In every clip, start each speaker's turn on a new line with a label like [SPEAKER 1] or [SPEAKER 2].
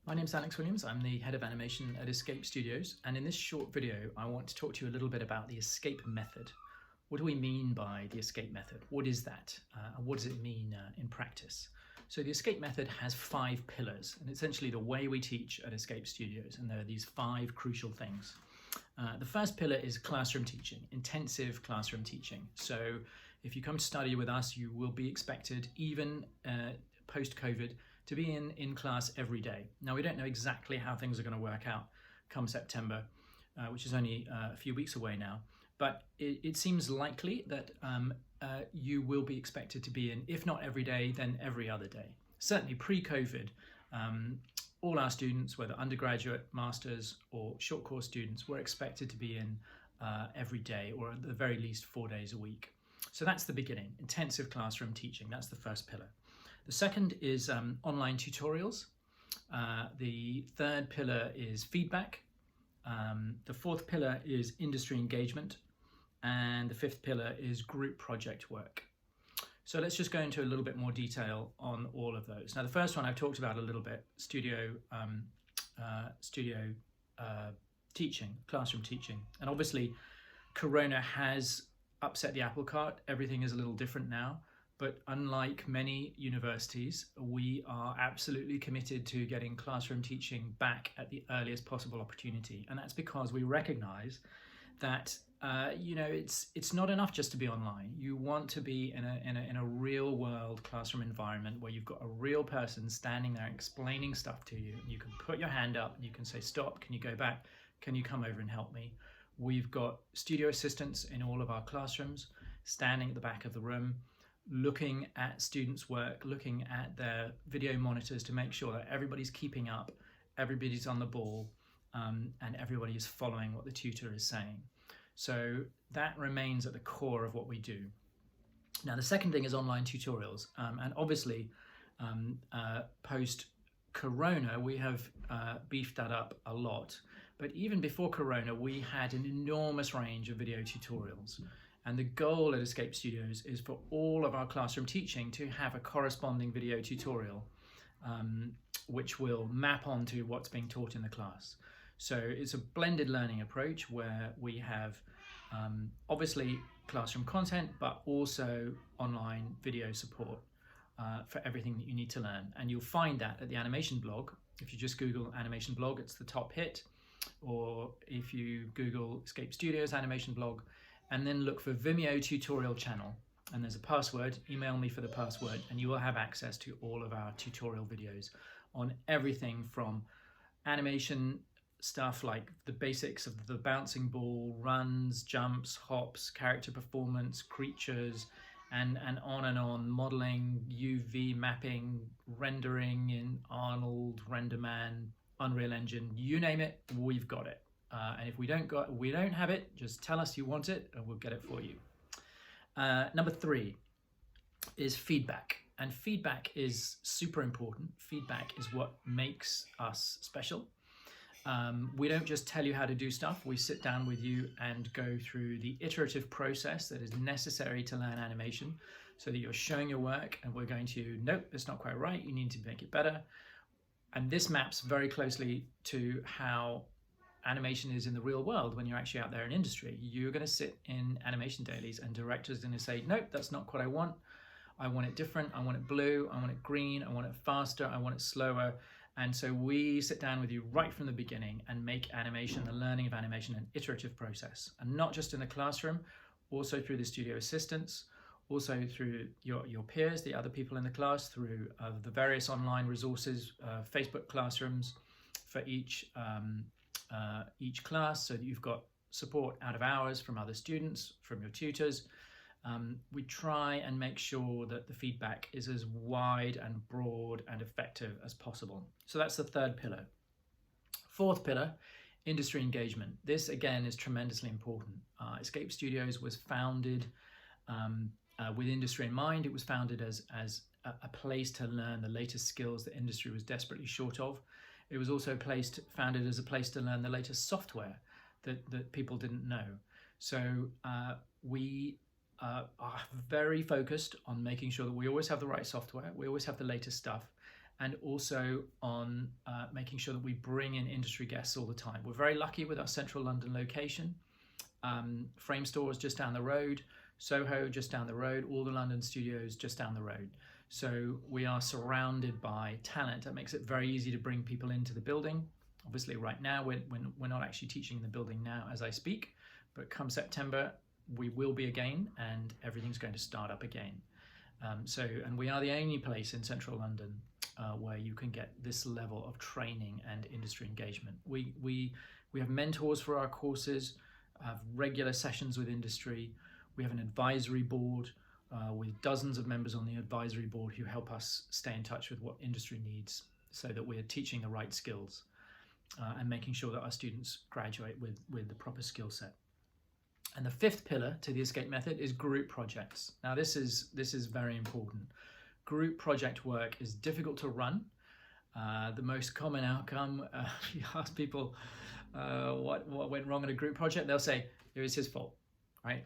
[SPEAKER 1] My name's Alex Williams. I'm the head of animation at Escape Studios, and in this short video I want to talk to you a little bit about the escape method. What do we mean by the escape method? What is that? And what does it mean in practice? So the escape method has 5 pillars, and essentially the way we teach at Escape Studios, and there are these 5 crucial things. The first pillar is classroom teaching, intensive classroom teaching. So if you come to study with us, you will be expected, even post-COVID, to be in class every day. Now, we don't know exactly how things are going to work out come September, which is only a few weeks away now, but it seems likely that you will be expected to be in, if not every day, then every other day. Certainly pre-COVID, all our students, whether undergraduate, masters, or short course students, were expected to be in every day, or at the very least 4 days a week. So that's the beginning, intensive classroom teaching. That's the first pillar. The second is online tutorials. The third pillar is feedback. The fourth pillar is industry engagement. And the fifth pillar is group project work. So let's just go into a little bit more detail on all of those. Now, the first one I've talked about a little bit, studio teaching, classroom teaching. And obviously, Corona has upset the apple cart. Everything is a little different now. But unlike many universities, we are absolutely committed to getting classroom teaching back at the earliest possible opportunity. And that's because we recognize that it's not enough just to be online. You want to be in a real world classroom environment where you've got a real person standing there explaining stuff to you. You can put your hand up and you can say, stop, can you go back? Can you come over and help me? We've got studio assistants in all of our classrooms, standing at the back of the room, looking at students' work, looking at their video monitors to make sure that everybody's keeping up, everybody's on the ball, and everybody is following what the tutor is saying. So that remains at the core of what we do. Now, the second thing is online tutorials. And obviously, post-Corona, we have beefed that up a lot. But even before Corona, we had an enormous range of video tutorials. And the goal at Escape Studios is for all of our classroom teaching to have a corresponding video tutorial, which will map onto what's being taught in the class. So it's a blended learning approach where we have obviously classroom content, but also online video support for everything that you need to learn. And you'll find that at the animation blog. If you just Google animation blog, it's the top hit. Or if you Google Escape Studios animation blog, and then look for Vimeo tutorial channel, and there's a password, email me for the password, and you will have access to all of our tutorial videos on everything from animation stuff like the basics of the bouncing ball, runs, jumps, hops, character performance, creatures, and on, modeling, UV mapping, rendering in Arnold, RenderMan, Unreal Engine, you name it, we've got it. And if we don't have it, just tell us you want it and we'll get it for you. Number 3 is feedback. And feedback is super important. Feedback is what makes us special. We don't just tell you how to do stuff. We sit down with you and go through the iterative process that is necessary to learn animation so that you're showing your work and we're going to, nope, it's not quite right. You need to make it better. And this maps very closely to how animation is in the real world when you're actually out there in industry. You're going to sit in animation dailies and directors are going to say, nope, that's not what I want. I want it different. I want it blue. I want it green. I want it faster. I want it slower. And so we sit down with you right from the beginning and make animation, the learning of animation, an iterative process. And not just in the classroom, also through the studio assistants, also through your peers, the other people in the class, through the various online resources, Facebook classrooms for each class, so that you've got support out of hours from other students, from your tutors. We try and make sure that the feedback is as wide and broad and effective as possible. So that's the third pillar. Fourth pillar, industry engagement. This again is tremendously important. Escape Studios was founded with industry in mind. It was founded as a place to learn the latest skills that industry was desperately short of. It was also founded as a place to learn the latest software that people didn't know. So we are very focused on making sure that we always have the right software, we always have the latest stuff, and also on making sure that we bring in industry guests all the time. We're very lucky with our central London location. Frame Store is just down the road, Soho just down the road, all the London studios just down the road. So we are surrounded by talent. That makes it very easy to bring people into the building. Obviously right now we're not actually teaching in the building now as I speak, but come September we will be again, and everything's going to start up again. And we are the only place in central London where you can get this level of training and industry engagement. We have mentors for our courses, have regular sessions with industry. We have an advisory board with dozens of members on the advisory board who help us stay in touch with what industry needs, so that we're teaching the right skills and making sure that our students graduate with the proper skill set. And the fifth pillar to the escape method is group projects. Now this is very important. Group project work is difficult to run. The most common outcome, if you ask people what went wrong in a group project, they'll say it was his fault, right?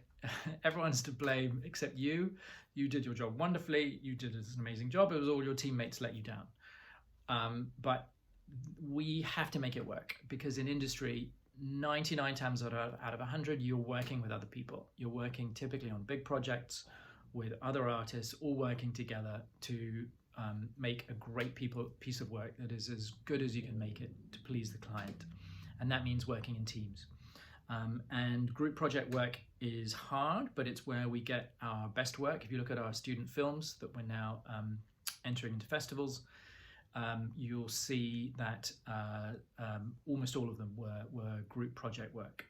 [SPEAKER 1] Everyone's to blame except you. You did your job wonderfully. You did an amazing job. It was all your teammates let you down. But we have to make it work, because in industry, 99 times out of 100, you're working with other people. You're working typically on big projects with other artists, all working together to make a great piece of work that is as good as you can make it to please the client. And that means working in teams. And group project work is hard, but it's where we get our best work. If you look at our student films that we're now entering into festivals, you'll see that almost all of them were group project work.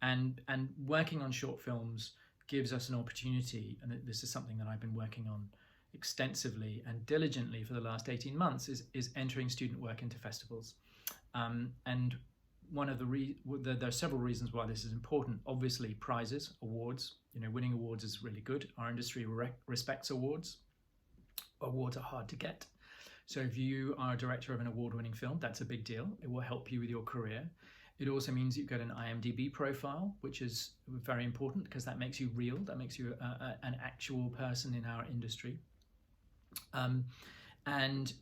[SPEAKER 1] And working on short films gives us an opportunity, and this is something that I've been working on extensively and diligently for the last 18 months, is entering student work into festivals. And one of there are several reasons why this is important. Obviously, prizes, awards. Winning awards is really good. Our industry respects awards. Awards are hard to get. So if you are a director of an award-winning film, that's a big deal. It will help you with your career. It also means you've got an IMDb profile, which is very important because that makes you real. That makes you an actual person in our industry. And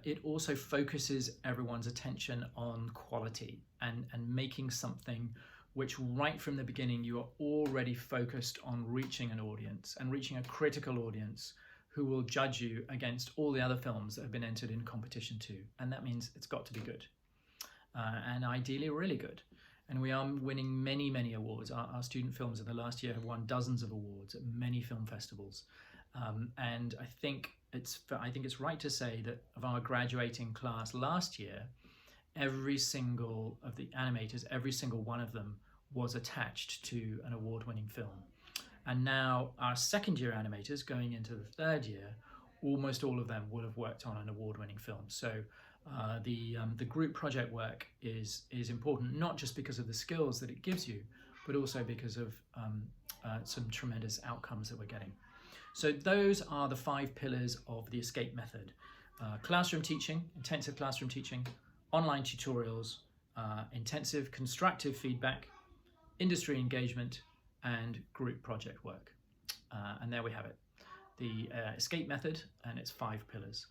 [SPEAKER 1] it also focuses everyone's attention on quality and making something which right from the beginning you are already focused on reaching an audience and reaching a critical audience who will judge you against all the other films that have been entered in competition too. And that means it's got to be good. And ideally really good. And we are winning many, many awards. Our student films in the last year have won dozens of awards at many film festivals. And I think it's right to say that of our graduating class last year, every single of the animators, every single one of them was attached to an award-winning film. And now our second year animators going into the third year, almost all of them will have worked on an award-winning film. So the group project work is important, not just because of the skills that it gives you, but also because of some tremendous outcomes that we're getting. So those are the 5 pillars of the escape method. Classroom teaching, intensive classroom teaching, online tutorials, intensive constructive feedback, industry engagement, and group project work. And there we have it, the escape method and its 5 pillars.